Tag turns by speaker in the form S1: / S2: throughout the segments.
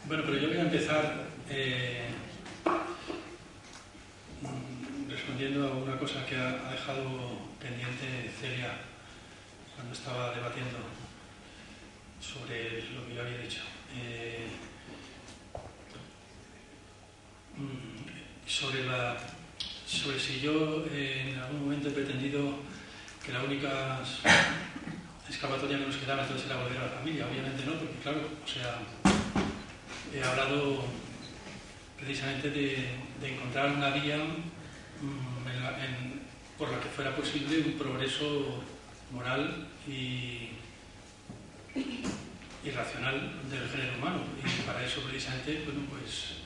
S1: Bueno, pero yo voy a empezar respondiendo a una cosa que ha dejado pendiente Celia cuando estaba debatiendo sobre lo que yo había dicho. Sobre si yo en algún momento he pretendido que la única escapatoria que nos quedaba entonces era volver a la familia. Obviamente no, porque claro, o sea, he hablado precisamente de encontrar una vía por la que fuera posible un progreso moral y racional del género humano. Y para eso precisamente, bueno, pues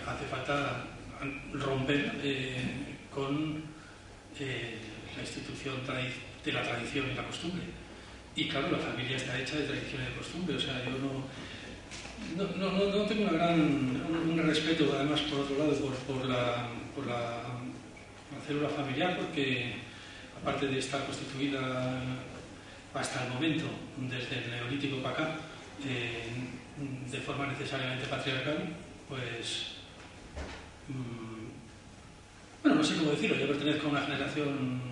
S1: hace falta romper con la institución de la tradición y la costumbre. Y claro, la familia está hecha de tradición y de costumbre. O sea, yo no tengo un respeto, además, por otro lado, por la célula familiar, porque aparte de estar constituida hasta el momento, desde el Neolítico para acá, de forma necesariamente patriarcal, pues bueno, no sé cómo decirlo. Yo pertenezco a una generación,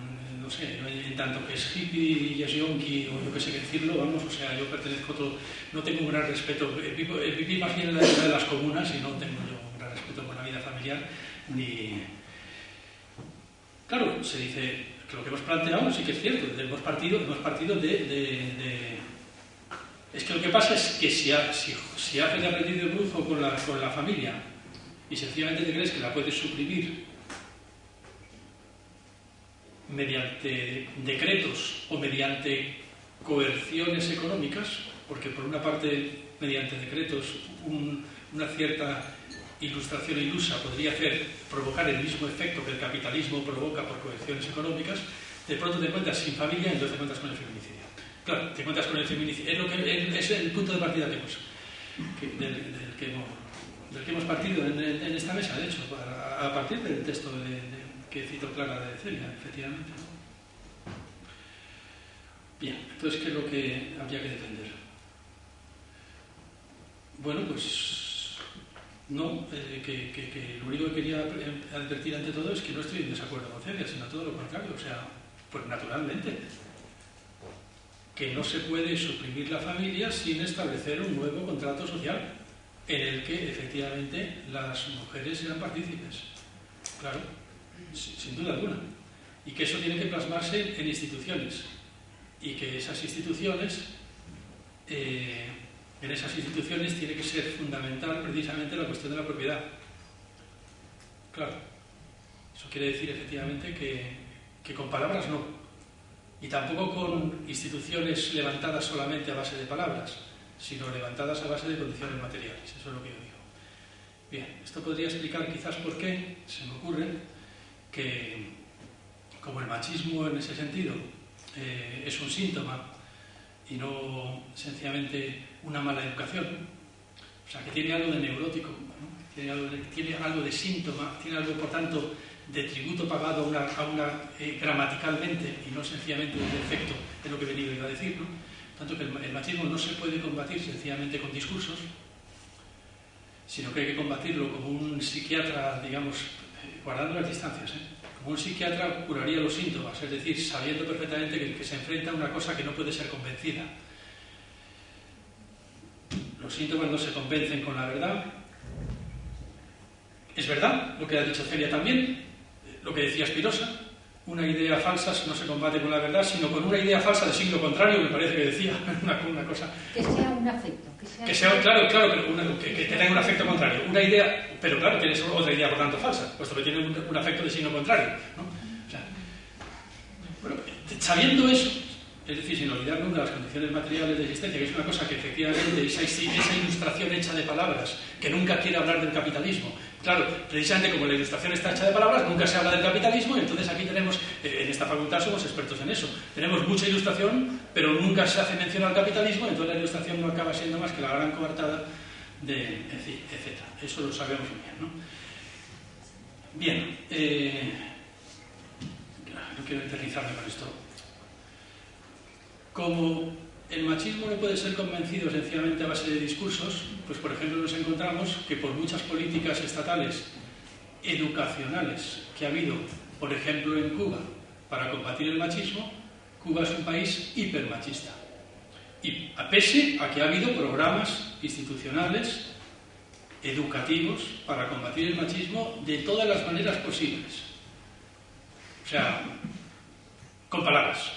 S1: no sé, en tanto que es hippie y es yonki, o yo qué sé qué decirlo, vamos, o sea, yo pertenezco a todo, no tengo un gran respeto, viví más bien en la época de las comunas y no tengo yo un gran respeto por la vida familiar, ni... Claro, se dice que lo que hemos planteado sí que es cierto, hemos partido de... Es que lo que pasa es que si haces de aprendiz de brujo con la familia y sencillamente te crees que la puedes suprimir mediante decretos o mediante coerciones económicas, porque por una parte, mediante decretos, una cierta ilustración ilusa podría provocar el mismo efecto que el capitalismo provoca por coerciones económicas, de pronto te encuentras sin familia y entonces te encuentras con el feminicidio. Claro, te encuentras con el feminicidio. Es el punto de partida del que hemos partido en esta mesa, de hecho, a partir del texto que citó Clara de Celia, efectivamente. Bien, entonces, ¿qué es lo que habría que defender? Bueno, pues no, que lo único que quería advertir ante todo es que no estoy en desacuerdo con Celia, sino todo lo contrario, o sea, pues naturalmente, que no se puede suprimir la familia sin establecer un nuevo contrato social en el que efectivamente las mujeres sean partícipes. Claro, sin duda alguna. Y que eso tiene que plasmarse en instituciones. Y que esas instituciones, en esas instituciones tiene que ser fundamental precisamente la cuestión de la propiedad. Claro, eso quiere decir efectivamente que con palabras no. Y tampoco con instituciones levantadas solamente a base de palabras, sino levantadas a base de condiciones materiales. Eso es lo que yo digo. Bien, esto podría explicar quizás por qué se me ocurre que, como el machismo en ese sentido es un síntoma y no sencillamente una mala educación, o sea, que tiene algo de neurótico, ¿no? tiene algo de síntoma, tiene algo, por tanto, de tributo pagado gramaticalmente y no sencillamente un defecto, es lo que he venido a decir, ¿no? Tanto que el machismo no se puede combatir sencillamente con discursos, sino que hay que combatirlo como un psiquiatra, digamos, guardando las distancias, como un psiquiatra curaría los síntomas, es decir, sabiendo perfectamente que se enfrenta a una cosa que no puede ser convencida. Los síntomas no se convencen con la verdad. Es verdad lo que ha dicho Celia también, lo que decía Spinoza, una idea falsa no se combate con la verdad, sino con una idea falsa de signo contrario, me parece que decía una cosa.
S2: Que sea un afecto.
S1: Claro, pero que tenga un afecto contrario. Una idea, pero claro, tienes otra idea por tanto falsa, puesto que tiene un afecto de signo contrario, ¿no? O sea, bueno, sabiendo eso, es decir, sin olvidarnos de las condiciones materiales de existencia, que es una cosa que efectivamente esa ilustración hecha de palabras, que nunca quiere hablar del capitalismo. Claro, precisamente como la ilustración está hecha de palabras, nunca se habla del capitalismo, y entonces aquí tenemos, en esta facultad somos expertos en eso. Tenemos mucha ilustración, pero nunca se hace mención al capitalismo, entonces la ilustración no acaba siendo más que la gran coartada de etc. Eso lo sabemos muy bien, ¿no? Bien, no quiero eternizarme con esto. Como el machismo no puede ser convencido sencillamente a base de discursos, pues por ejemplo nos encontramos que por muchas políticas estatales educacionales que ha habido, por ejemplo en Cuba, para combatir el machismo, Cuba es un país hipermachista. Y pese a que ha habido programas institucionales, educativos, para combatir el machismo de todas las maneras posibles. O sea, con palabras.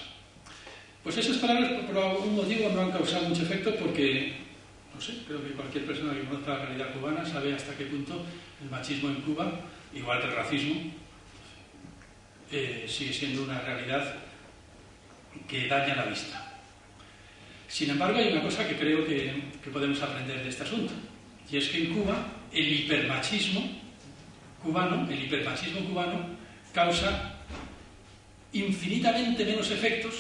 S1: Pues esas palabras, por algún motivo, no han causado mucho efecto porque, no sé, creo que cualquier persona que conozca la realidad cubana sabe hasta qué punto el machismo en Cuba, igual que el racismo, sigue siendo una realidad que daña la vista. Sin embargo, hay una cosa que creo que podemos aprender de este asunto, y es que en Cuba el hipermachismo cubano causa infinitamente menos efectos,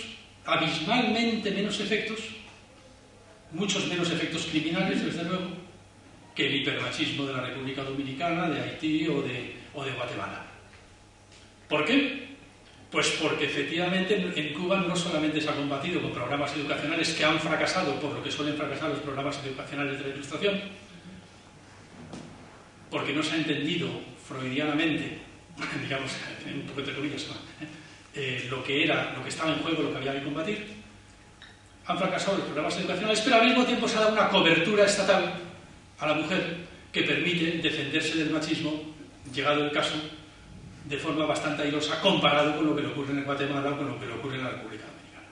S1: abismalmente menos efectos, muchos menos efectos criminales, desde luego, que el hipermachismo de la República Dominicana, de Haití o de Guatemala. ¿Por qué? Pues porque efectivamente en Cuba no solamente se ha combatido con programas educacionales que han fracasado por lo que suelen fracasar los programas educacionales de la Ilustración, porque no se ha entendido freudianamente, digamos, un poco entre comillas, lo que estaba en juego, lo que había que combatir. Han fracasado los programas educacionales, pero al mismo tiempo se ha dado una cobertura estatal a la mujer que permite defenderse del machismo, llegado el caso, de forma bastante airosa comparado con lo que le ocurre en Guatemala o con lo que le ocurre en la República Dominicana.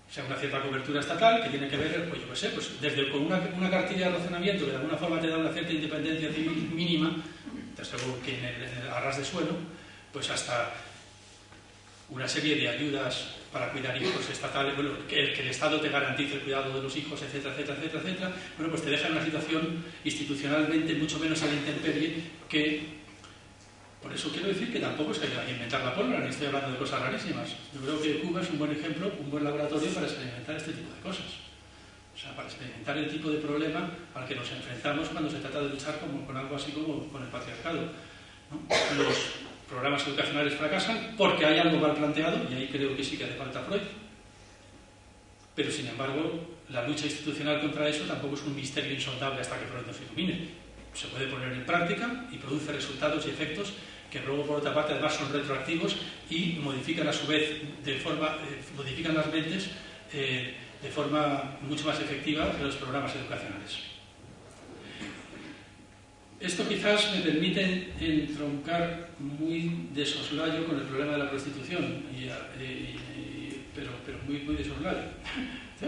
S1: O sea, una cierta cobertura estatal que tiene que ver, pues yo qué sé, pues desde con una cartilla de razonamiento que de alguna forma te da una cierta independencia civil mínima, desde luego que en el arras de suelo, pues hasta una serie de ayudas para cuidar hijos estatales, bueno, que el Estado te garantice el cuidado de los hijos, etcétera, etcétera, etcétera, etcétera, bueno, pues te deja en una situación institucionalmente mucho menos a la intemperie que... Por eso quiero decir que tampoco es que haya que inventar la pólvora, ni estoy hablando de cosas rarísimas. Yo creo que Cuba es un buen ejemplo, un buen laboratorio para experimentar este tipo de cosas. O sea, para experimentar el tipo de problema al que nos enfrentamos cuando se trata de luchar con algo así como con el patriarcado, ¿no? Los programas educacionales fracasan porque hay algo mal planteado, y ahí creo que sí que hace falta Freud. Pero, sin embargo, la lucha institucional contra eso tampoco es un misterio insondable hasta que Freud nos ilumine. Se puede poner en práctica y produce resultados y efectos que luego, por otra parte, además son retroactivos y modifican a su vez modifican las mentes de forma mucho más efectiva que los programas educacionales. Esto quizás me permite entroncar muy de soslayo con el problema de la prostitución, pero muy de soslayo. ¿Sí?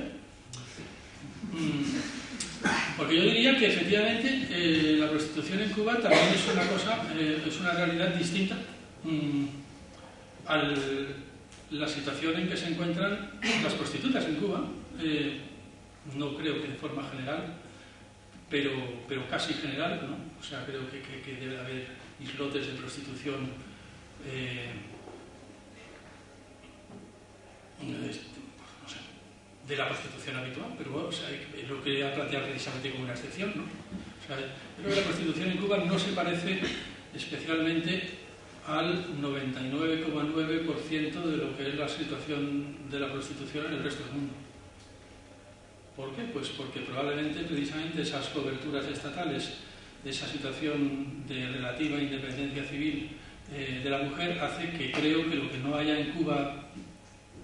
S1: Porque yo diría que efectivamente la prostitución en Cuba también es una cosa, es una realidad distinta a la situación en que se encuentran las prostitutas en Cuba. No creo que de forma general, pero casi general, ¿no? O sea, creo que debe haber islotes de prostitución de la prostitución habitual, pero bueno, o sea, lo que ha planteado precisamente como una excepción, ¿no? O sea, creo que la prostitución en Cuba no se parece especialmente al 99,9% de lo que es la situación de la prostitución en el resto del mundo. ¿Por qué? Pues porque probablemente precisamente esas coberturas estatales, esa situación de relativa independencia civil de la mujer hace que creo que lo que no haya en Cuba,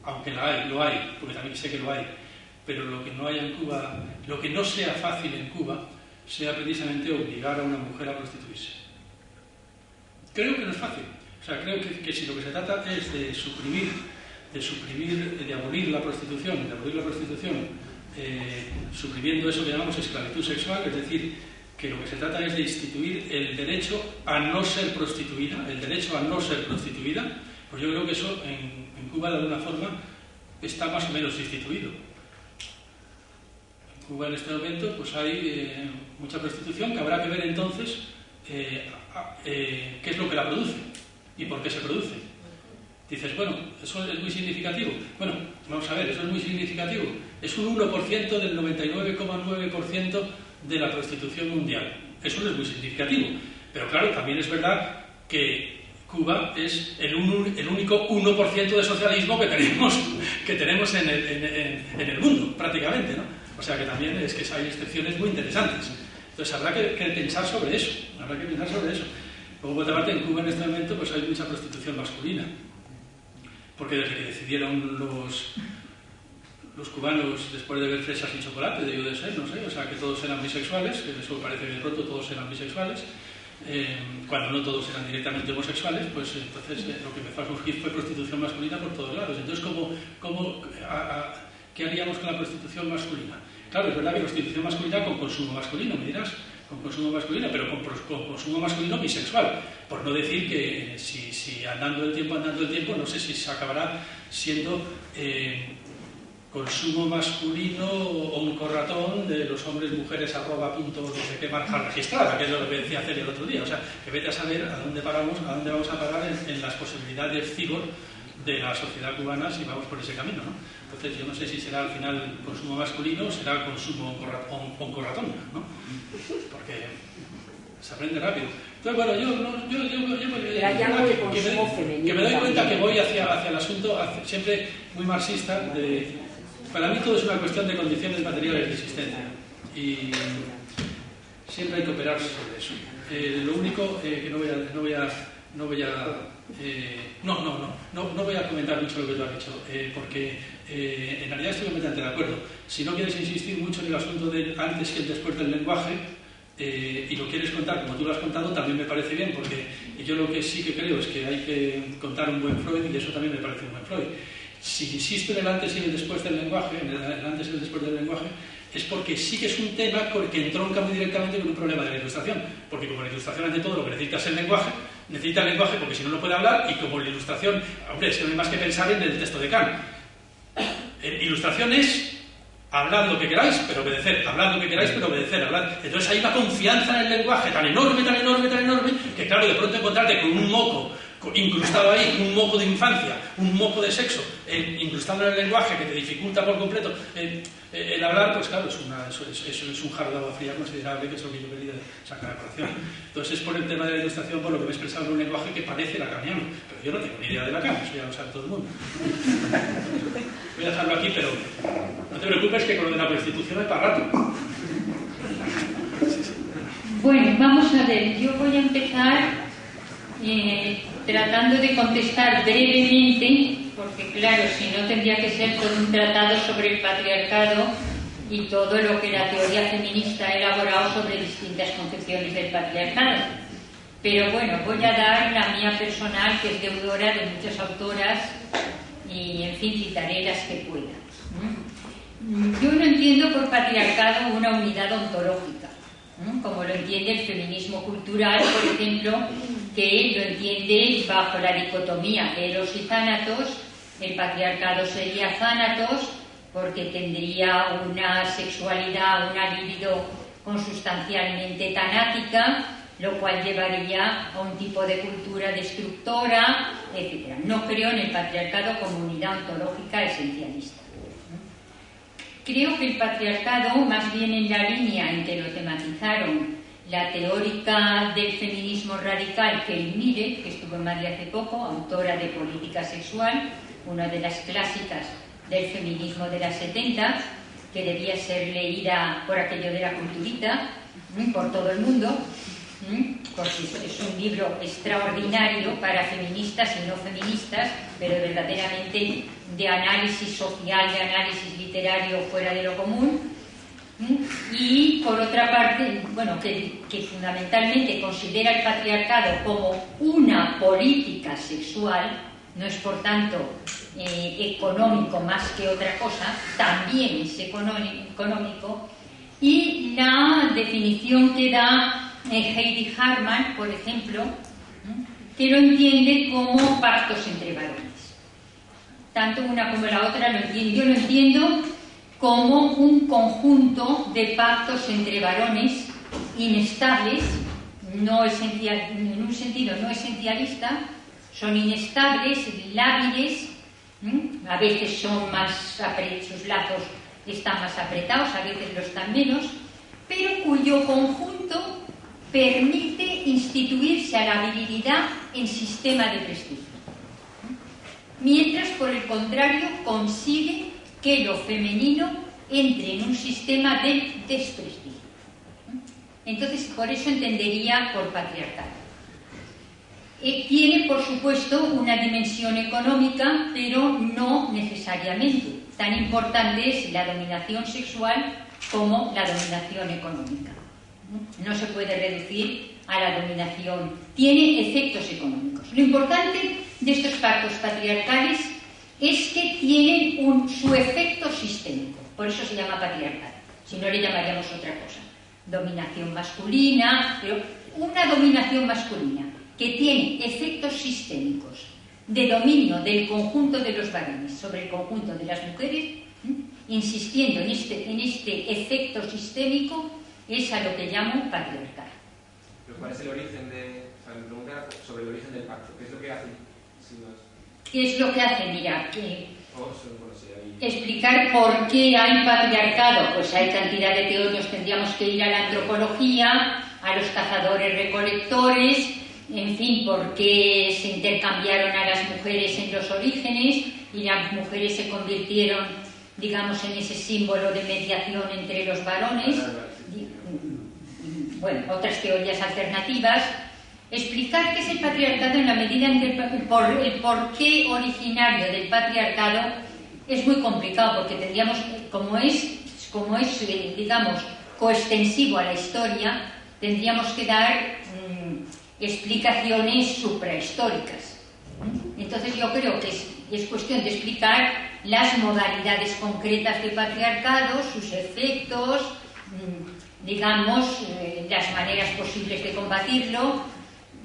S1: aunque lo hay, porque también sé que lo hay, pero lo que no haya en Cuba, lo que no sea fácil en Cuba, sea precisamente obligar a una mujer a prostituirse. Creo que no es fácil. O sea, creo que si lo que se trata es de abolir la prostitución, suprimiendo eso que llamamos esclavitud sexual, es decir, que lo que se trata es de instituir el derecho a no ser prostituida, pues yo creo que eso en Cuba de alguna forma está más o menos instituido. En Cuba en este momento pues hay mucha prostitución que habrá que ver entonces qué es lo que la produce y por qué se produce. Dices, bueno, eso es muy significativo. Bueno, vamos a ver, eso es muy significativo. Es un 1% del 99,9% de la prostitución mundial. Eso no es muy significativo. Pero claro, también es verdad que Cuba es el único 1% de socialismo que que tenemos en el mundo, prácticamente, ¿no? O sea que también es que hay excepciones muy interesantes. Entonces habrá que pensar sobre eso, Luego, por otra parte, en Cuba en este momento pues hay mucha prostitución masculina, porque desde que decidieron los cubanos, después de ver Fresas y Chocolate, debió de ser, no sé, o sea que todos eran bisexuales, que eso parece que de pronto todos eran bisexuales, cuando no todos eran directamente homosexuales, pues entonces lo que empezó a surgir fue prostitución masculina por todos lados. Entonces, ¿qué haríamos con la prostitución masculina? Claro, es verdad que prostitución masculina con consumo masculino, me dirás, con consumo masculino, pero con consumo masculino bisexual. Por no decir que si andando el tiempo, no sé si se acabará siendo consumo masculino o un corratón de los hombres, mujeres, punto, no sé qué marca registrada, que es lo que decía hacer el otro día. O sea, que vete a saber a dónde vamos a parar en las posibilidades cibor de la sociedad cubana si vamos por ese camino, ¿no? Entonces yo no sé si será al final consumo masculino o será consumo con corratón, ¿no? Porque se aprende rápido. Entonces, bueno, que me doy cuenta que voy hacia el asunto siempre muy marxista. Para mí todo es una cuestión de condiciones materiales de existencia y siempre hay que operar sobre eso. Lo único que no voy a comentar mucho lo que tú has dicho, porque en realidad estoy completamente de acuerdo. Si no quieres insistir mucho en el asunto del antes y el después del lenguaje, y lo quieres contar como tú lo has contado, también me parece bien, porque yo lo que sí que creo es que hay que contar un buen Freud, y eso también me parece un buen Freud. Si insisto en el antes y el después del lenguaje, es porque sí que es un tema que entronca muy directamente con un problema de la ilustración, porque como la ilustración ante todo lo que necesita es el lenguaje porque si no, no puede hablar, y como la ilustración, hombre, es que no hay más que pensar en el texto de Kant. Ilustración es hablad lo que queráis, pero obedecer, hablad lo que queráis, pero obedecer, hablad. Entonces hay una confianza en el lenguaje tan enorme, que claro, de pronto encontrarte con un moco incrustado ahí, un moco de infancia, un moco de sexo, incrustado en el lenguaje que te dificulta por completo el hablar, pues claro, es un jarro de agua fría considerable, que es lo que yo quería sacar a colación. Entonces es por el tema de la ilustración, por lo que me he expresado en un lenguaje que parece lacaniano, pero yo no tengo ni idea de Lacan, eso ya lo sabe todo el mundo. Voy a dejarlo aquí, pero no te preocupes que con lo de la Constitución hay para rato.
S2: Bueno, vamos a ver, yo voy a empezar tratando de contestar brevemente, porque claro, si no tendría que ser todo un tratado sobre el patriarcado y todo lo que la teoría feminista ha elaborado sobre distintas concepciones del patriarcado. Pero bueno, voy a dar la mía personal, que es deudora de muchas autoras, y en fin, citaré las que pueda. Yo no entiendo por patriarcado una unidad ontológica, como lo entiende el feminismo cultural, por ejemplo, que lo entiende bajo la dicotomía eros y thanatos. El patriarcado sería thanatos porque tendría una sexualidad, una libido consustancialmente tanática, lo cual llevaría a un tipo de cultura destructora, etc. No creo en el patriarcado como unidad ontológica esencialista. Creo que el patriarcado, más bien en la línea en que lo tematizaron la teórica del feminismo radical, Kate Mire, que estuvo en Madrid hace poco, autora de Política Sexual, una de las clásicas del feminismo de las 70, que debía ser leída por aquello de la culturita, por todo el mundo, porque es un libro extraordinario para feministas y no feministas, pero verdaderamente de análisis social, de análisis literario fuera de lo común. Y por otra parte, bueno, que fundamentalmente considera el patriarcado como una política sexual, no es por tanto económico más que otra cosa, también es económico, y la definición que da Heidi Harman, por ejemplo, que lo entiende como pactos entre varones. Tanto una como la otra lo entiendo. Yo lo entiendo como un conjunto de pactos entre varones inestables, no en un sentido no esencialista, son inestables, lábiles, a veces son sus lazos están más apretados, a veces lo están menos, pero cuyo conjunto permite instituirse a la virilidad en sistema de prestigio. mientras por el contrario consigue que lo femenino entre en un sistema de desprestigio. Entonces, por eso entendería por patriarcado. Tiene, por supuesto, una dimensión económica, pero no necesariamente. Tan importante es la dominación sexual como la dominación económica. No se puede reducir a la dominación. Tiene efectos económicos. Lo importante de estos pactos patriarcales es que tienen su efecto sistémico. Por eso se llama patriarcal. Si no, le llamaríamos otra cosa. Dominación masculina, pero una dominación masculina que tiene efectos sistémicos de dominio del conjunto de los varones sobre el conjunto de las mujeres, insistiendo en este efecto sistémico, es a lo que llamo patriarcal.
S3: ¿Pero cuál es el origen de...? O sea, me pregunta sobre el origen del pacto. ¿Qué es lo que hacen?
S2: ¿Qué es lo que hace? Mira, explicar por qué hay patriarcado. Pues hay cantidad de teóricos, tendríamos que ir a la antropología, a los cazadores-recolectores, en fin, por qué se intercambiaron a las mujeres en los orígenes y las mujeres se convirtieron, digamos, en ese símbolo de mediación entre los varones. Bueno, otras teorías alternativas. Explicar qué es el patriarcado en la medida en que el porqué originario del patriarcado es muy complicado, porque tendríamos, como es digamos, coextensivo a la historia, tendríamos que dar explicaciones suprahistóricas. Entonces yo creo que es cuestión de explicar las modalidades concretas del patriarcado, sus efectos, digamos, las maneras posibles de combatirlo.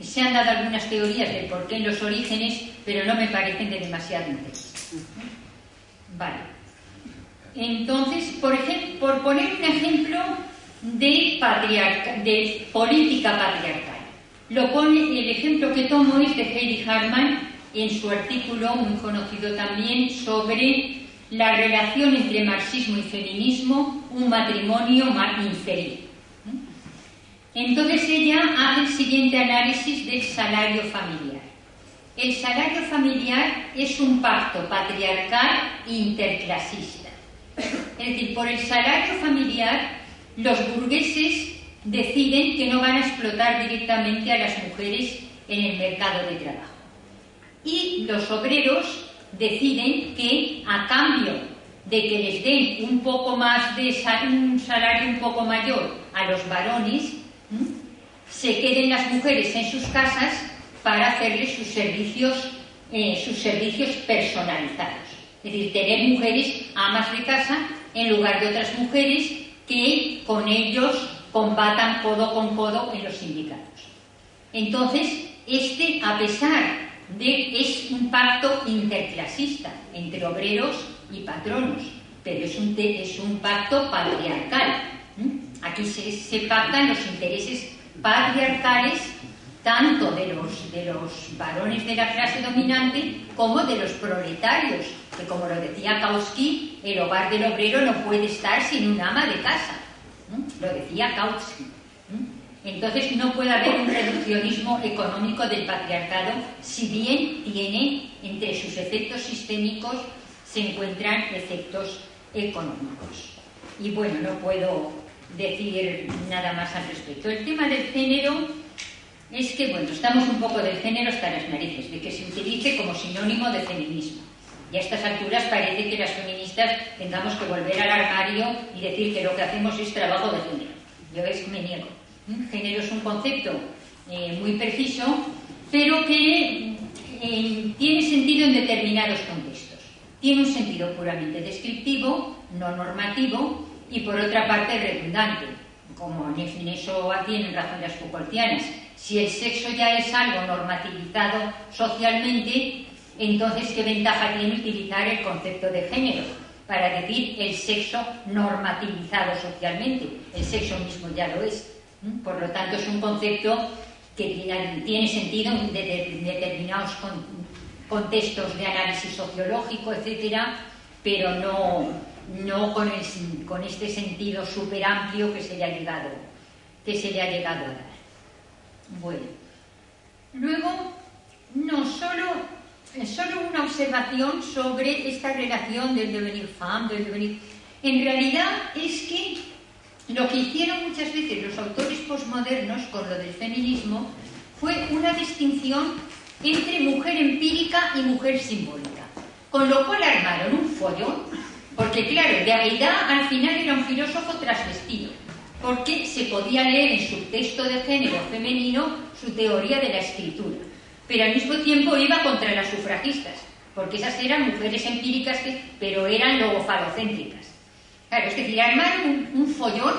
S2: Se han dado algunas teorías del porqué en los orígenes, pero no me parecen de demasiado interés. Vale. Entonces, por poner un ejemplo de política patriarcal. El ejemplo que tomo es de Heidi Hartman, en su artículo, muy conocido también, sobre la relación entre marxismo y feminismo, un matrimonio infeliz. Entonces ella hace el siguiente análisis del salario familiar. El salario familiar es un pacto patriarcal interclasista. Es decir, por el salario familiar, los burgueses deciden que no van a explotar directamente a las mujeres en el mercado de trabajo. Y los obreros deciden que, a cambio de que les den un poco más de un salario un poco mayor a los varones, se queden las mujeres en sus casas para hacerles sus servicios personalizados. Es decir, tener mujeres amas de casa en lugar de otras mujeres que con ellos combatan codo con codo en los sindicatos. Entonces, a pesar de es un pacto interclasista entre obreros y patronos, pero es un pacto patriarcal. Aquí se pactan los intereses patriarcales tanto de los varones de la clase dominante como de los proletarios, que, como lo decía Kautsky, el hogar del obrero no puede estar sin un ama de casa. Lo decía Kautsky. Entonces no puede haber un reduccionismo económico del patriarcado, si bien tiene, entre sus efectos sistémicos, se encuentran efectos económicos. Y bueno, no puedo decir nada más al respecto. El tema del género es que, bueno, estamos un poco del género hasta las narices, de que se utilice como sinónimo de feminismo. Y a estas alturas parece que las feministas tengamos que volver al armario y decir que lo que hacemos es trabajo de género. Yo me niego. Género es un concepto muy preciso, pero que tiene sentido en determinados contextos. Tiene un sentido puramente descriptivo, no normativo, y por otra parte redundante. Como en eso tienen razón las Foucaultianas. Si el sexo ya es algo normativizado socialmente, entonces ¿qué ventaja tiene utilizar el concepto de género para decir el sexo normativizado socialmente? El sexo mismo ya lo es. Por lo tanto, es un concepto que tiene sentido en determinados contextos de análisis sociológico, etcétera, pero no con este sentido súper amplio que se le ha llegado a dar. Bueno, luego, no solo solo una observación sobre esta relación del devenir femme, del devenir... En realidad es que lo que hicieron muchas veces los autores posmodernos con lo del feminismo fue una distinción entre mujer empírica y mujer simbólica, con lo cual armaron un follón, porque claro, Derrida al final era un filósofo transvestido, porque se podía leer en su texto de género femenino su teoría de la escritura, pero al mismo tiempo iba contra las sufragistas, porque esas eran mujeres empíricas, pero eran logofalocéntricas. Claro, es decir, armaron un follón,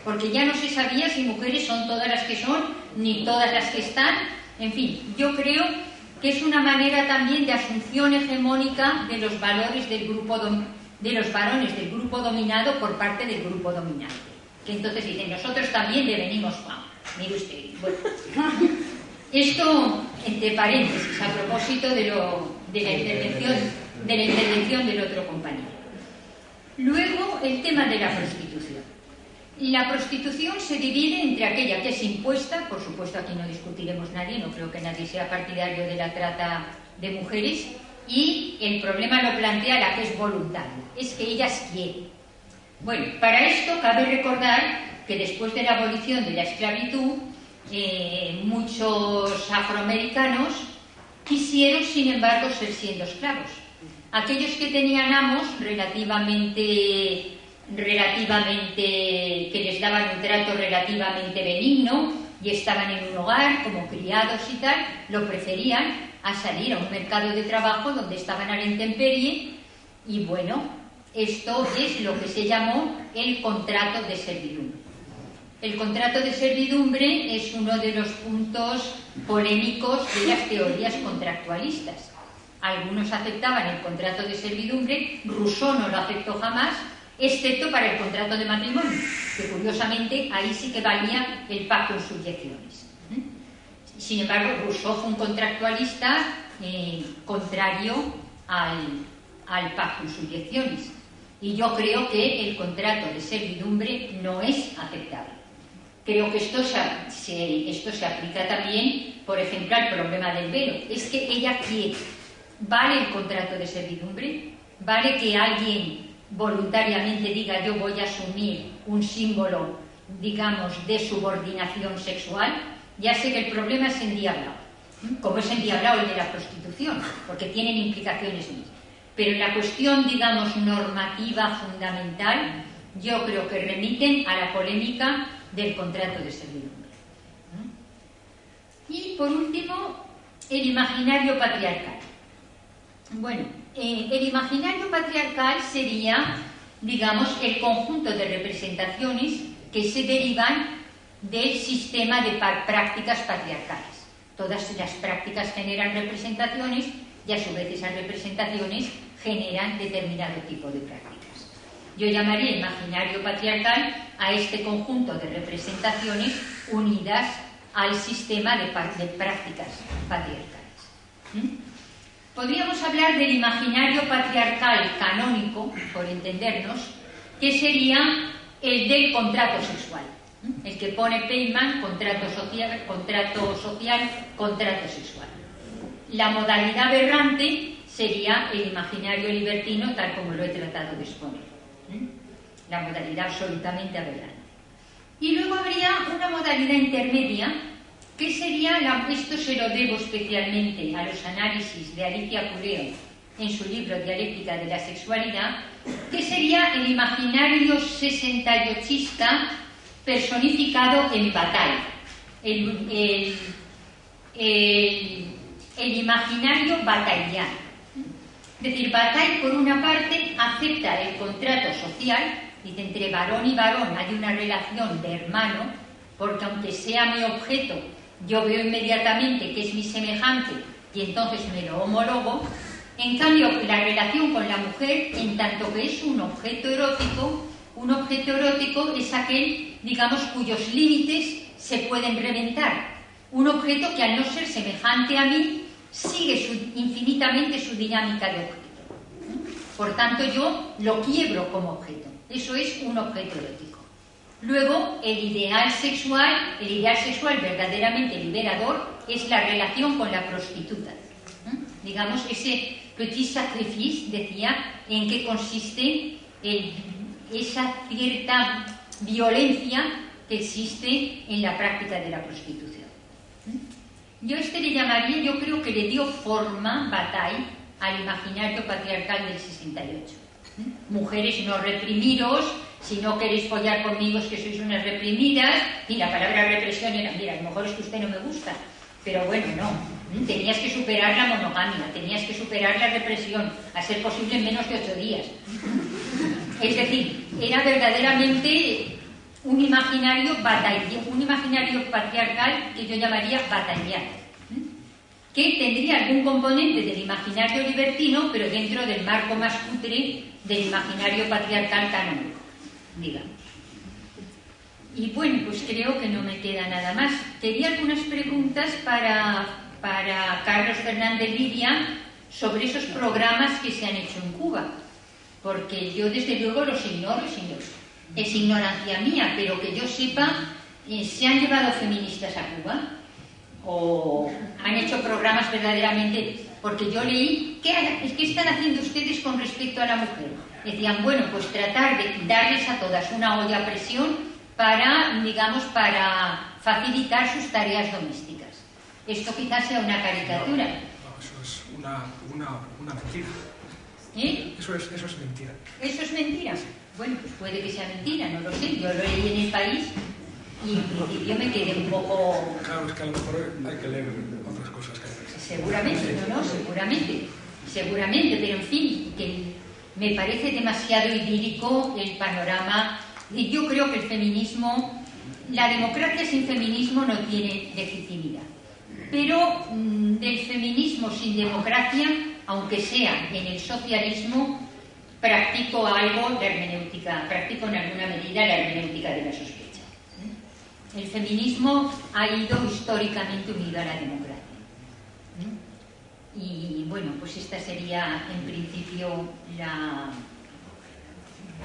S2: porque ya no se sabía si mujeres son todas las que son, ni todas las que están. En fin, yo creo que es una manera también de asunción hegemónica de los valores del grupo de los varones del grupo dominado por parte del grupo dominante. Que entonces dicen, nosotros también devenimos femme. Mire usted, bueno. Esto, entre paréntesis, a propósito de la intervención del otro compañero. Luego, el tema de la prostitución. La prostitución se divide entre aquella que es impuesta, por supuesto aquí no discutiremos nadie, no creo que nadie sea partidario de la trata de mujeres, y el problema lo plantea la que es voluntaria, es que ellas quieren. Bueno, para esto cabe recordar que después de la abolición de la esclavitud, muchos afroamericanos quisieron, sin embargo, ser siendo esclavos. Aquellos que tenían amos relativamente que les daban un trato relativamente benigno y estaban en un hogar como criados y tal, lo preferían a salir a un mercado de trabajo donde estaban a la intemperie. Y bueno, esto es lo que se llamó el contrato de servidumbre. El contrato de servidumbre es uno de los puntos polémicos de las teorías contractualistas. Algunos aceptaban el contrato de servidumbre, Rousseau no lo aceptó jamás, excepto para el contrato de matrimonio, que curiosamente ahí sí que valía el pacto en subyecciones. Sin embargo, Rousseau fue un contractualista contrario al pacto en subyecciones. Y yo creo que el contrato de servidumbre no es aceptable. Creo que esto se aplica también, por ejemplo, al problema del velo. Es que ella quiere. ¿Vale el contrato de servidumbre? ¿Vale que alguien voluntariamente diga yo voy a asumir un símbolo, digamos, de subordinación sexual? Ya sé que el problema es endiablado, como es endiablado el de la prostitución, porque tienen implicaciones mismas. Pero en la cuestión, digamos, normativa fundamental, yo creo que remiten a la polémica del contrato de servidumbre. Y por último, el imaginario patriarcal. Bueno, el imaginario patriarcal sería, digamos, el conjunto de representaciones que se derivan del sistema de prácticas patriarcales. Todas las prácticas generan representaciones y a su vez esas representaciones generan determinado tipo de prácticas. Yo llamaría imaginario patriarcal a este conjunto de representaciones unidas al sistema de prácticas patriarcales. Podríamos hablar del imaginario patriarcal canónico, por entendernos, que sería el del contrato sexual. El que pone Feynman, contrato social, contrato sexual. La modalidad aberrante sería el imaginario libertino, tal como lo he tratado de exponer. La modalidad absolutamente aberrante. Y luego habría una modalidad intermedia, que sería, esto se lo debo especialmente a los análisis de Alicia Cureo en su libro Dialéctica de la Sexualidad, que sería el imaginario 68ista personificado en Bataille. El imaginario batailliano. Es decir, Bataille, por una parte, acepta el contrato social, dice, entre varón y varón hay una relación de hermano, porque aunque sea mi objeto, yo veo inmediatamente que es mi semejante y entonces me lo homologo. En cambio, la relación con la mujer, en tanto que es un objeto erótico es aquel, digamos, cuyos límites se pueden reventar. Un objeto que al no ser semejante a mí, sigue infinitamente su dinámica de objeto. Por tanto, yo lo quiebro como objeto. Eso es un objeto erótico. Luego, el ideal sexual verdaderamente liberador es la relación con la prostituta. digamos, ese petit sacrifice, decía, en qué consiste esa cierta violencia que existe en la práctica de la prostitución. Yo le llamaría, yo creo que le dio forma, Bataille, al imaginario patriarcal del 68. Mujeres, no reprimiros, si no queréis follar conmigo es que sois unas reprimidas, y la palabra represión era, mira, a lo mejor es que usted no me gusta, pero bueno, no, tenías que superar la monogamia, tenías que superar la represión, a ser posible en menos de 8 días. Es decir, era verdaderamente un imaginario un imaginario patriarcal que yo llamaría bataillano, que tendría algún componente del imaginario libertino, pero dentro del marco más cutre del imaginario patriarcal canónico, digamos. Y bueno, pues creo que no me queda nada más. Quería algunas preguntas para Carlos Fernández Lidia sobre esos programas que se han hecho en Cuba, porque yo desde luego los ignoro, es ignorancia mía, pero que yo sepa, ¿se han llevado feministas a Cuba? ¿O han hecho programas verdaderamente? Porque yo leí, ¿qué están haciendo ustedes con respecto a la mujer? Decían, bueno, pues tratar de darles a todas una olla a presión para, digamos, para facilitar sus tareas domésticas. Esto quizás sea una caricatura.
S4: No, eso es una mentira. Eso es mentira.
S2: ¿Eso es mentira? Bueno, pues puede que sea mentira, no lo sé. Yo lo leí en El País y en principio me quedé un poco...
S4: Claro, es que a lo mejor hay que leer otras cosas que hay.
S2: Seguramente, seguramente, pero en fin, que me parece demasiado idílico el panorama. Y yo creo que el feminismo, la democracia sin feminismo no tiene legitimidad. Pero del feminismo sin democracia, aunque sea en el socialismo, practico algo de hermenéutica, practico en alguna medida la hermenéutica de la sospecha. El feminismo ha ido históricamente unido a la democracia. Y bueno, pues esta sería en principio la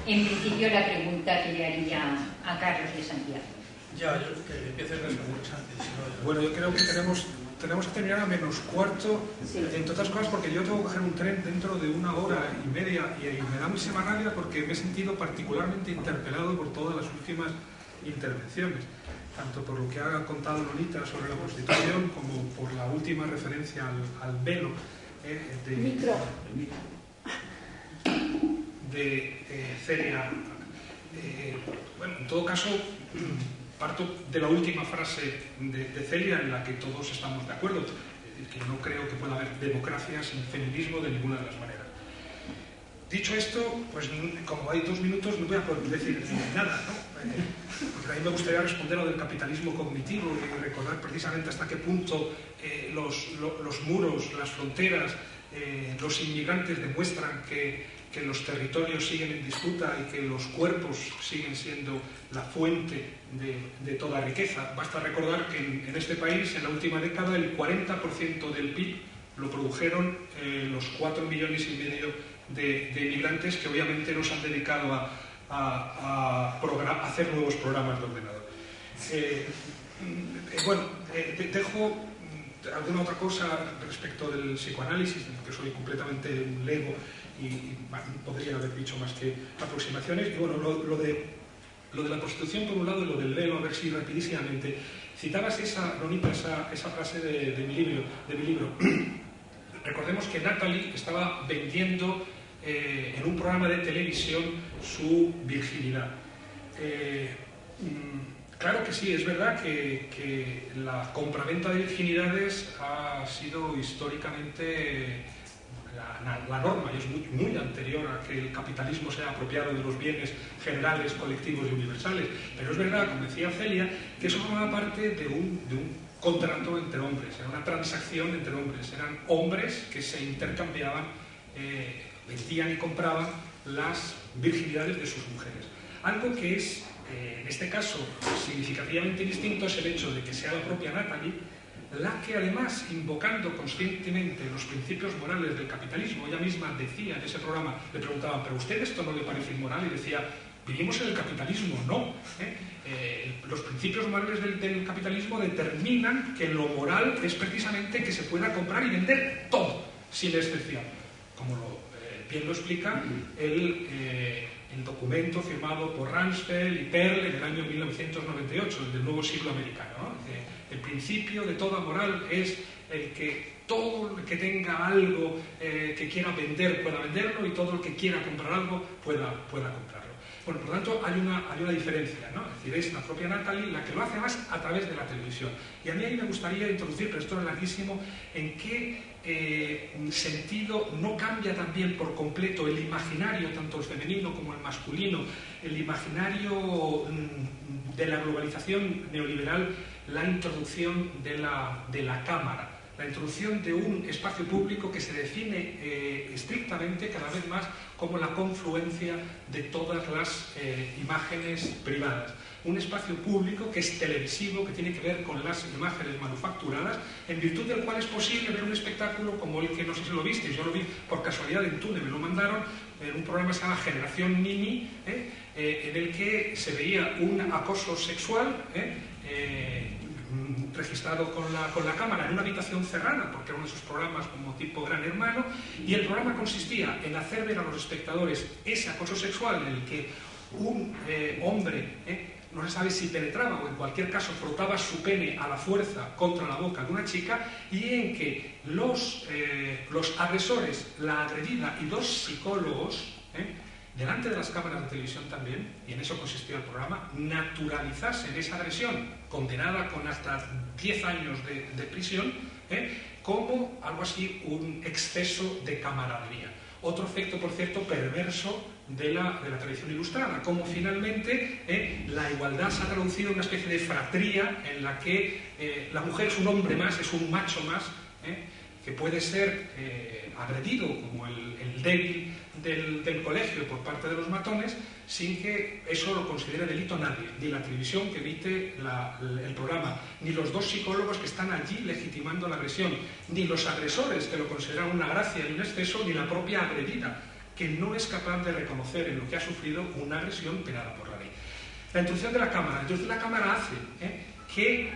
S2: pregunta que le haría a Carlos de Santiago.
S1: Ya, yo creo que empiece las preguntas antes. ¿No?
S4: Bueno, yo creo que tenemos que terminar a -4, sí. Entre otras cosas porque yo tengo que coger un tren dentro de 1 hora y media y me da muchísima rabia porque me he sentido particularmente interpelado por todas las últimas intervenciones, tanto por lo que ha contado Lolita sobre la prostitución como por la última referencia al velo de Celia. Bueno, en todo caso, parto de la última frase de Celia en la que todos estamos de acuerdo, que no creo que pueda haber democracia sin feminismo de ninguna de las maneras. Dicho esto, pues como hay 2 minutos no voy a poder decir nada, ¿no? Porque a mí me gustaría responder a lo del capitalismo cognitivo y recordar precisamente hasta qué punto los muros, las fronteras, los inmigrantes demuestran que los territorios siguen en disputa y que los cuerpos siguen siendo la fuente de toda riqueza. Basta recordar que en este país, en la última década, el 40% del PIB lo produjeron los 4,5 millones de inmigrantes que obviamente no se han dedicado a hacer nuevos programas de ordenador. Dejo alguna otra cosa respecto del psicoanálisis, que soy completamente un lego y podría haber dicho más que aproximaciones. Y bueno, lo de la prostitución por un lado y lo del velo, a ver si rapidísimamente citabas Ronita, esa frase de mi libro. Recordemos que Natalie estaba vendiendo en un programa de televisión su virginidad. Claro que sí, es verdad que la compraventa de virginidades ha sido históricamente la norma y es muy anterior a que el capitalismo sea apropiado de los bienes generales, colectivos y universales. Pero es verdad, como decía Celia, que eso formaba parte de un contrato entre hombres, era una transacción entre hombres, eran hombres que se intercambiaban, vendían y compraban las virginidades de sus mujeres. Algo que es, en este caso, significativamente distinto es el hecho de que sea la propia Natalie la que además, invocando conscientemente los principios morales del capitalismo, ella misma decía en ese programa, le preguntaban, ¿pero a usted esto no le parece inmoral? Y decía, vivimos en el capitalismo, no. Los principios morales del capitalismo determinan que lo moral es precisamente que se pueda comprar y vender todo. sin excepción, como bien lo explica el documento firmado por Rumsfeld y Perl en el año 1998, el del Nuevo Siglo Americano, ¿no? El principio de toda moral es el que todo el que tenga algo que quiera vender pueda venderlo, y todo el que quiera comprar algo pueda comprarlo. Bueno, por lo tanto, hay una diferencia, ¿no? Es decir, es la propia Natalie la que lo hace más a través de la televisión. Y a mí ahí me gustaría introducir, pero esto es larguísimo, en qué sentido no cambia también por completo el imaginario, tanto el femenino como el masculino, el imaginario de la globalización neoliberal, la introducción de la cámara. La introducción de un espacio público que se define estrictamente cada vez más como la confluencia de todas las imágenes privadas. Un espacio público que es televisivo, que tiene que ver con las imágenes manufacturadas, en virtud del cual es posible ver un espectáculo como el que, no sé si lo visteis, yo lo vi por casualidad en Túnez, me lo mandaron, en un programa que se llama Generación Mini, en el que se veía un acoso sexual, registrado con la cámara en una habitación cerrada, porque era uno de esos programas como tipo Gran Hermano, y el programa consistía en hacer ver a los espectadores ese acoso sexual en el que un hombre, no se sabe si penetraba o en cualquier caso frotaba su pene a la fuerza contra la boca de una chica, y en que los agresores, la agredida y dos psicólogos, delante de las cámaras de televisión también, y en eso consistía el programa, naturalizasen esa agresión, condenada con hasta 10 años de prisión, como algo así, un exceso de camaradería. Otro efecto, por cierto, perverso de la tradición ilustrada, como finalmente la igualdad se ha traducido en una especie de fratría en la que la mujer es un hombre más, es un macho más, que puede ser agredido como el débil del colegio por parte de los matones, sin que eso lo considere delito nadie, ni la televisión que emite el programa, ni los dos psicólogos que están allí legitimando la agresión, ni los agresores que lo consideran una gracia y un exceso, ni la propia agredida, que no es capaz de reconocer en lo que ha sufrido una agresión penada por la ley. La introducción de la cámara. Entonces la cámara hace que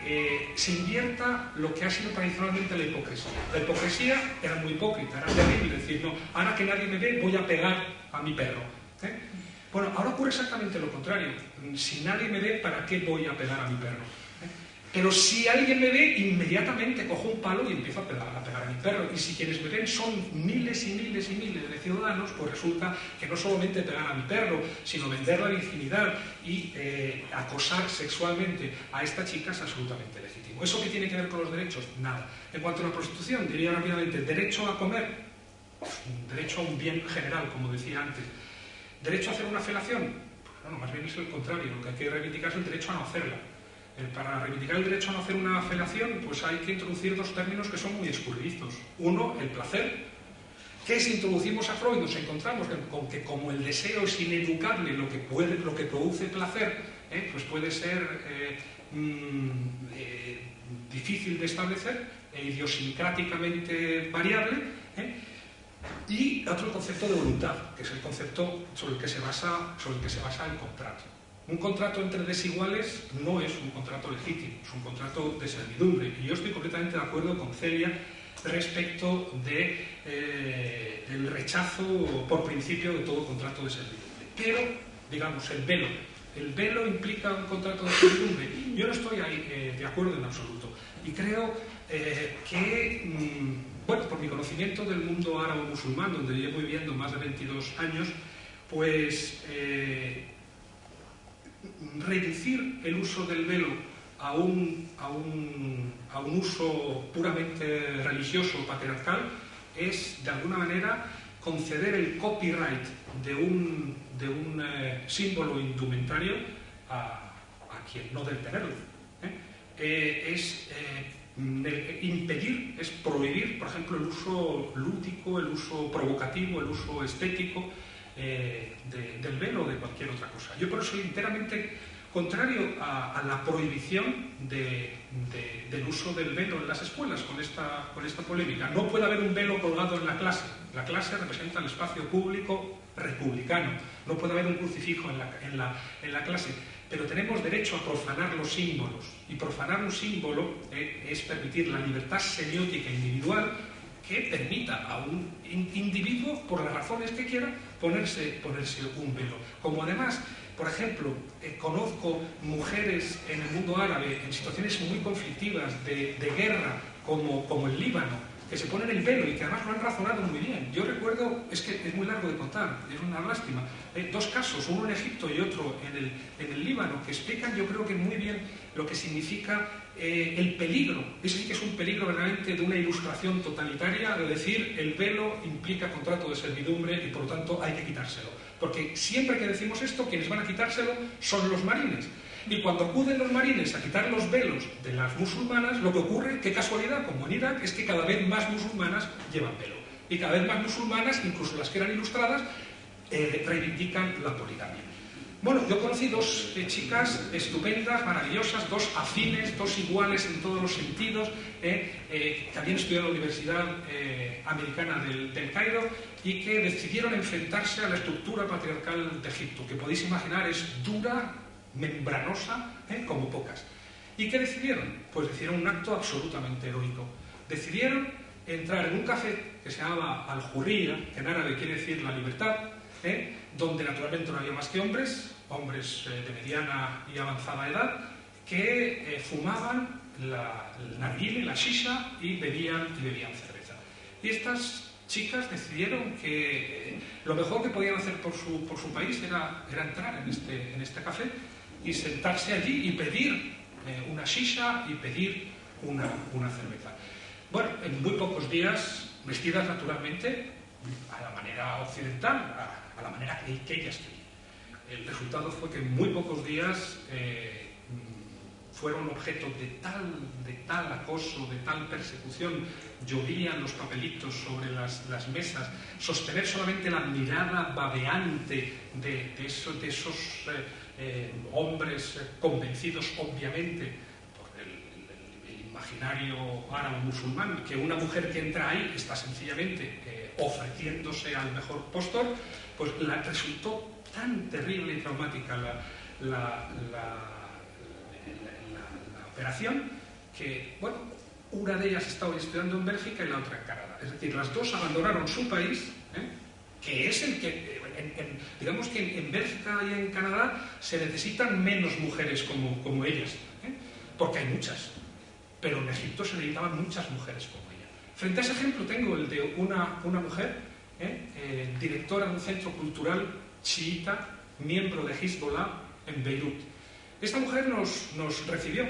S4: se invierta lo que ha sido tradicionalmente la hipocresía. La hipocresía era muy hipócrita, era terrible, decir, no, ahora que nadie me ve voy a pegar a mi perro. Bueno, ahora ocurre exactamente lo contrario. Si nadie me ve, ¿para qué voy a pegar a mi perro? Pero si alguien me ve, inmediatamente cojo un palo y empiezo a pegar a mi perro. Y si quienes me ven son miles y miles y miles de ciudadanos, pues resulta que no solamente pegar a mi perro, sino vender la virginidad y acosar sexualmente a esta chica es absolutamente legítimo. ¿Eso qué tiene que ver con los derechos? Nada. En cuanto a la prostitución, diría rápidamente, derecho a comer, derecho a un bien general, como decía antes. ¿Derecho a hacer una felación? Pues bueno, más bien es el contrario. Lo que hay que reivindicar es el derecho a no hacerla. Para reivindicar el derecho a no hacer una felación, pues hay que introducir dos términos que son muy escurridizos. Uno, el placer, que si introducimos a Freud nos encontramos con que como el deseo es ineducable, lo que produce placer, pues puede ser difícil de establecer, idiosincráticamente variable, y otro concepto de voluntad, que es el concepto sobre el que se basa el contrato. Un contrato entre desiguales no es un contrato legítimo, es un contrato de servidumbre. Y yo estoy completamente de acuerdo con Celia respecto del rechazo por principio de todo contrato de servidumbre. Pero, digamos, el velo implica un contrato de servidumbre. Yo no estoy ahí de acuerdo en absoluto. Y creo que, bueno, por mi conocimiento del mundo árabe-musulmán, donde llevo viviendo más de 22 años, pues reducir el uso del velo a un uso puramente religioso o patriarcal es, de alguna manera, conceder el copyright de un símbolo indumentario a quien no debe tenerlo. Es impedir, es prohibir, por ejemplo, el uso lúdico, el uso provocativo, el uso estético del velo o de cualquier otra cosa. Yo por eso soy enteramente contrario a la prohibición del uso del velo en las escuelas con esta polémica. No puede haber un velo colgado en la clase. La clase representa el espacio público republicano. No puede haber un crucifijo en la clase. Pero tenemos derecho a profanar los símbolos. Y profanar un símbolo es permitir la libertad semiótica individual que permita a un individuo, por las razones que quiera, ponerse un velo. Como además, por ejemplo, conozco mujeres en el mundo árabe en situaciones muy conflictivas de guerra, como el Líbano, que se ponen el velo y que además lo han razonado muy bien. Yo recuerdo, es que es muy largo de contar, es una lástima, dos casos, uno en Egipto y otro en el Líbano, que explican, yo creo que muy bien lo que significa el peligro. Ese sí que es un peligro verdaderamente de una ilustración totalitaria, de decir el velo implica contrato de servidumbre y por lo tanto hay que quitárselo. Porque siempre que decimos esto, quienes van a quitárselo son los marines. Y cuando acuden los marines a quitar los velos de las musulmanas, lo que ocurre, qué casualidad, como en Irak, es que cada vez más musulmanas llevan velo. Y cada vez más musulmanas, incluso las que eran ilustradas, reivindican la poligamia. Bueno, yo conocí dos chicas estupendas, maravillosas, dos afines, dos iguales en todos los sentidos, que habían estudiado en la Universidad Americana del Cairo y que decidieron enfrentarse a la estructura patriarcal de Egipto, que podéis imaginar es dura, membranosa, como pocas. ¿Y qué decidieron? Pues decidieron un acto absolutamente heroico. Decidieron entrar en un café que se llamaba Al-Hurriya, que en árabe quiere decir la libertad, donde naturalmente no había más que hombres de mediana y avanzada edad, que fumaban el narguile, la shisha, y bebían cerveza. Y estas chicas decidieron que lo mejor que podían hacer por su país era entrar en este café y sentarse allí y pedir una shisha y pedir una cerveza. Bueno, en muy pocos días, vestidas naturalmente a la manera occidental, a la manera que ellas querían. El resultado fue que en muy pocos días fueron objeto de tal acoso, de tal persecución, llovían los papelitos sobre las mesas, sostener solamente la mirada babeante de esos hombres convencidos, obviamente, por el imaginario árabe-musulmán, que una mujer que entra ahí está sencillamente ofreciéndose al mejor postor, pues resultó tan terrible y traumática la operación que, bueno, una de ellas estaba estudiando en Bélgica y la otra en Canadá. Es decir, las dos abandonaron su país, que es el que, digamos que en Bélgica y en Canadá se necesitan menos mujeres como ellas, porque hay muchas, pero en Egipto se necesitaban muchas mujeres como ella. Frente a ese ejemplo tengo el de una mujer, directora de un centro cultural chiita, miembro de Hezbollah en Beirut. Esta mujer nos recibió,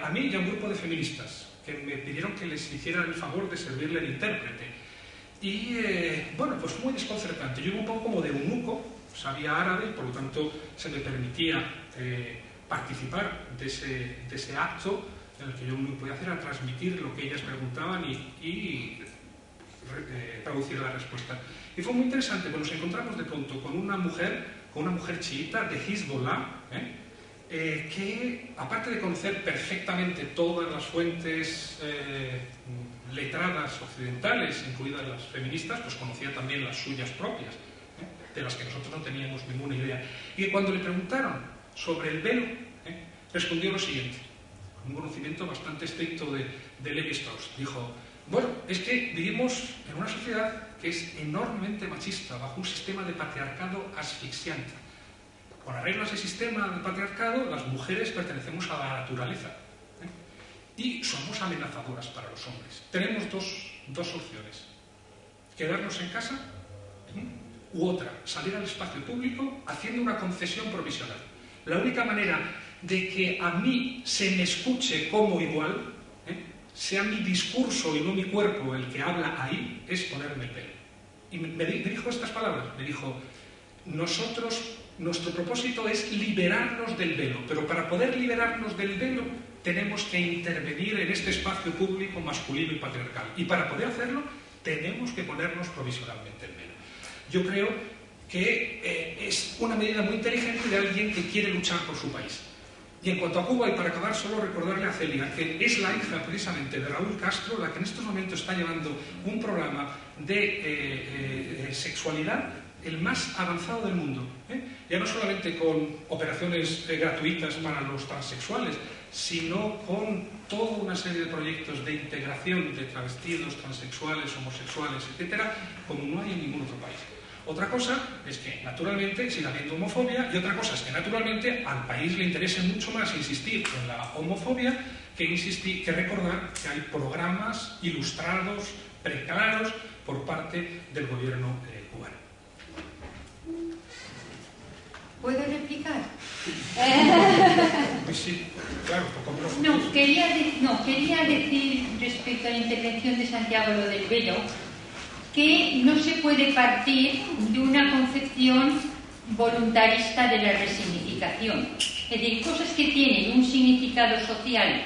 S4: a mí y a un grupo de feministas, que me pidieron que les hiciera el favor de servirle el intérprete. Y, bueno, pues muy desconcertante. Yo iba un poco como de eunuco, sabía árabe, por lo tanto se me permitía participar de ese acto en el que yo lo que podía hacer era transmitir lo que ellas preguntaban y traducir la respuesta. Y fue muy interesante, pues nos encontramos de pronto con una mujer chiita de Hezbollah, que, aparte de conocer perfectamente todas las fuentes letradas occidentales, incluidas las feministas, pues conocía también las suyas propias, de las que nosotros no teníamos ninguna idea. Y cuando le preguntaron sobre el velo, respondió lo siguiente, con un conocimiento bastante estricto de Levi Strauss. Dijo: bueno, es que vivimos en una sociedad que es enormemente machista, bajo un sistema de patriarcado asfixiante. Con las reglas del sistema de patriarcado, las mujeres pertenecemos a la naturaleza, y somos amenazadoras para los hombres. Tenemos dos opciones: quedarnos en casa, u otra, salir al espacio público haciendo una concesión provisional. La única manera de que a mí se me escuche como igual, sea mi discurso y no mi cuerpo el que habla ahí, es ponerme el pelo. Y me dijo estas palabras, me dijo: nuestro propósito es liberarnos del velo, pero para poder liberarnos del velo tenemos que intervenir en este espacio público masculino y patriarcal. Y para poder hacerlo tenemos que ponernos provisionalmente el velo. Yo creo que es una medida muy inteligente de alguien que quiere luchar por su país. Y en cuanto a Cuba, y para acabar, solo recordarle a Celia que es la hija precisamente de Raúl Castro la que en estos momentos está llevando un programa de sexualidad el más avanzado del mundo. Ya no solamente con operaciones gratuitas para los transexuales, sino con toda una serie de proyectos de integración de travestidos, transexuales, homosexuales, etcétera, como no hay en ningún otro país. Otra cosa es que, naturalmente, siga habiendo homofobia, y otra cosa es que, naturalmente, al país le interese mucho más insistir en la homofobia que recordar que hay programas ilustrados, preclaros, por parte del gobierno cubano.
S2: ¿Puedo replicar?
S4: Sí, claro, poco
S2: No, quería decir respecto a la intervención de Santiago, lo del velo, que no se puede partir de una concepción voluntarista de la resignificación. Es decir, cosas que tienen un significado social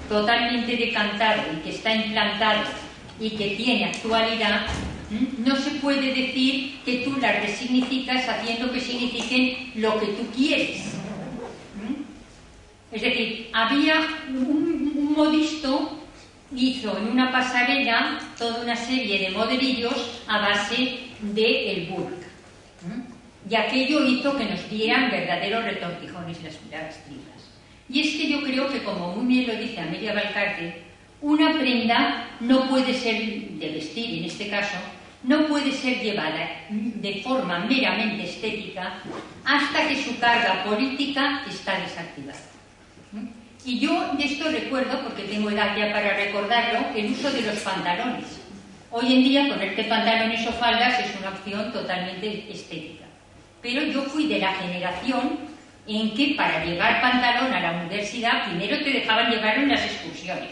S2: totalmente decantado y que está implantado y que tiene actualidad, no se puede decir que tú las resignificas haciendo que signifiquen lo que tú quieres. Es decir, había un modisto hizo en una pasarela toda una serie de modelillos a base del burka. Y aquello hizo que nos dieran verdaderos retortijones las tripas. Y es que yo creo que, como muy bien lo dice Amelia Valcárcel, una prenda no puede ser, de vestir en este caso, no puede ser llevada de forma meramente estética hasta que su carga política está desactivada. Y yo de esto recuerdo, porque tengo edad ya para recordarlo, el uso de los pantalones. Hoy en día ponerte pantalones o faldas es una opción totalmente estética. Pero yo fui de la generación en que para llevar pantalón a la universidad primero te dejaban llevarlo en las excursiones.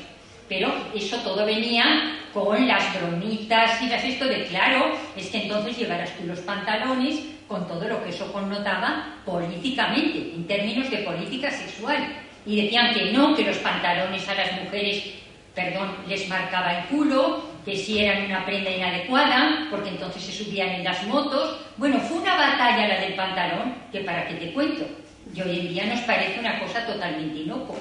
S2: Pero eso todo venía con las bromitas y las esto de claro, es que entonces llevarás tú los pantalones con todo lo que eso connotaba políticamente, en términos de política sexual. Y decían que no, que los pantalones a las mujeres, les marcaba el culo, que si eran una prenda inadecuada, porque entonces se subían en las motos. Bueno, fue una batalla la del pantalón, que para qué te cuento. Y hoy en día nos parece una cosa totalmente inocua.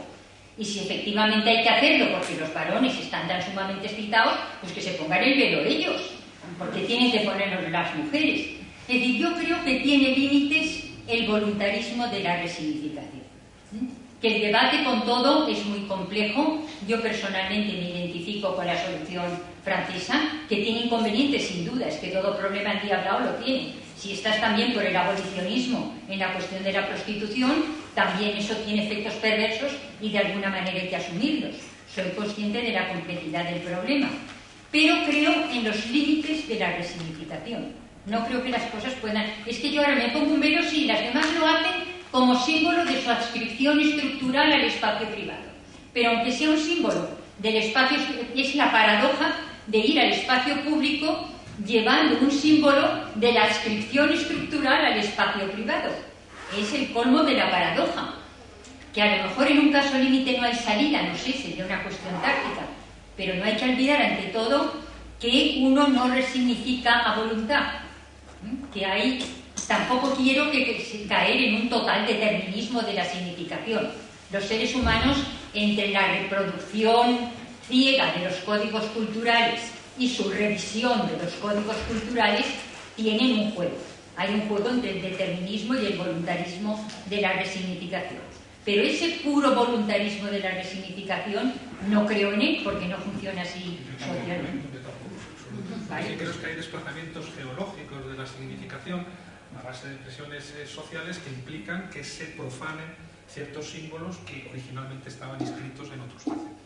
S2: Y si efectivamente hay que hacerlo porque los varones están tan sumamente excitados, pues que se pongan el velo ellos, porque tienen que ponernos las mujeres. Es decir, yo creo que tiene límites el voluntarismo de la resignificación. Que el debate con todo es muy complejo. Yo personalmente me identifico con la solución francesa, que tiene inconvenientes sin duda, es que todo problema endiablado lo tiene. Si estás también por el abolicionismo en la cuestión de la prostitución, también eso tiene efectos perversos y de alguna manera hay que asumirlos. Soy consciente de la complejidad del problema, pero creo en los límites de la resignificación. No creo que las cosas puedan... Es que yo ahora me pongo un velo, sí, las demás lo hacen como símbolo de su adscripción estructural al espacio privado. Pero aunque sea un símbolo del espacio, es la paradoja de ir al espacio público llevando un símbolo de la adscripción estructural al espacio privado. Es el colmo de la paradoja, que a lo mejor en un caso límite no hay salida, no sé, sería una cuestión táctica, pero no hay que olvidar ante todo que uno no resignifica a voluntad, que hay... Tampoco quiero caer en un total determinismo de la significación. Los seres humanos, entre la reproducción ciega de los códigos culturales y su revisión de los códigos culturales, tienen un juego. Hay un juego entre el determinismo y el voluntarismo de la resignificación. Pero ese puro voluntarismo de la resignificación no creo en él, porque no funciona así socialmente.
S4: Sí, creo que hay desplazamientos geológicos de la significación a base de presiones sociales que implican que se profanen ciertos símbolos que originalmente estaban inscritos en otro espacio.